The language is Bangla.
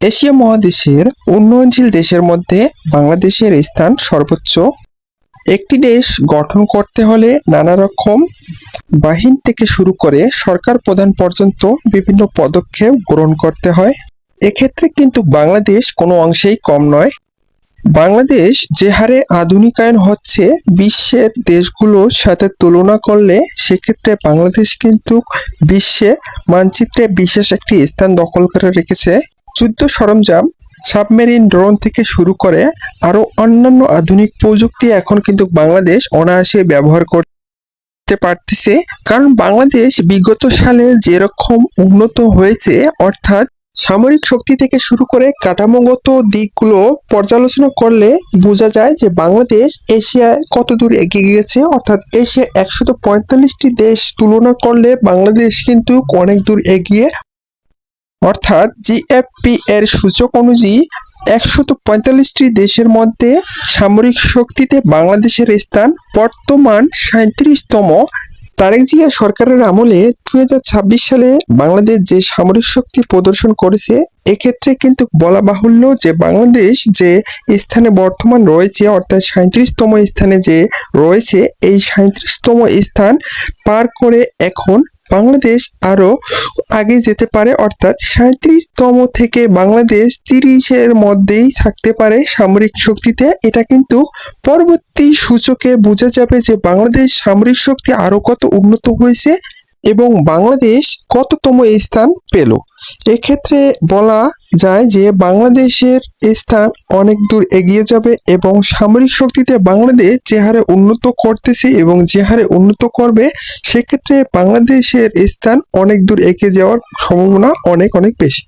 এশিয়া মহাদেশের উন্নয়নশীল দেশের মধ্যে বাংলাদেশের স্থান সর্বোচ্চ। একটি দেশ গঠন করতে হলে নানা রকম বাহিনী থেকে শুরু করে সরকার প্রধান পর্যন্ত বিভিন্ন পদক্ষেপ গ্রহণ করতে হয়। এক্ষেত্রে কিন্তু বাংলাদেশ কোনো অংশেই কম নয়। বাংলাদেশ যে হারে আধুনিকায়ন হচ্ছে বিশ্বের দেশগুলোর সাথে তুলনা করলে সেক্ষেত্রে বাংলাদেশ কিন্তু বিশ্বে মানচিত্রে বিশেষ একটি স্থান দখল করে রেখেছে। যুদ্ধ সরঞ্জাম, সাবমেরিন, ড্রোন থেকে শুরু করে আরো অন্যান্য আধুনিক প্রযুক্তি এখন কিন্তু বাংলাদেশ অনায়াসে ব্যবহার করতে পারতেছে। কারণ বাংলাদেশ বিগত সালে যেরকম উন্নত হয়েছে, অর্থাৎ সামরিক শক্তি থেকে শুরু করে কাঠামোগত দিকগুলো পর্যালোচনা করলে বোঝা যায় যে বাংলাদেশ এশিয়ায় কত দূর এগিয়ে গেছে। অর্থাৎ এশিয়া 145টি দেশ তুলনা করলে বাংলাদেশ কিন্তু অনেক দূর এগিয়ে। অর্থাৎ জিএফপি এর সূচক অনুযায়ী 145টি দেশের মধ্যে সামরিক শক্তিতে বাংলাদেশের স্থান বর্তমান 37তম। তারেক জিয়া সরকারের আমলে 2026 সালে বাংলাদেশ যে সামরিক শক্তি প্রদর্শন করেছে, এক্ষেত্রে কিন্তু বলা বাহুল্য যে বাংলাদেশ যে স্থানে বর্তমান রয়েছে, অর্থাৎ 37তম স্থানে যে রয়েছে, এই 37তম স্থান পার করে এখন বাংলাদেশ আরো আগে যেতে পারে। অর্থাৎ 37তম থেকে বাংলাদেশ 30-এর মধ্যেই থাকতে পারে সামরিক শক্তিতে। এটা কিন্তু পরবর্তী সূচকে বোঝা যাবে যে বাংলাদেশ সামরিক শক্তি আরো কত উন্নত হয়েছে এবং বাংলাদেশ কততম স্থান পেল। এক্ষেত্রে বলা যায় যে বাংলাদেশের স্থান অনেক দূর এগিয়ে যাবে এবং সামরিক শক্তিতে বাংলাদেশ যে হারে উন্নত করতেছে এবং যে হারে উন্নত করবে, সেক্ষেত্রে বাংলাদেশের স্থান অনেক দূর এগিয়ে যাওয়ার সম্ভাবনা অনেক অনেক বেশি।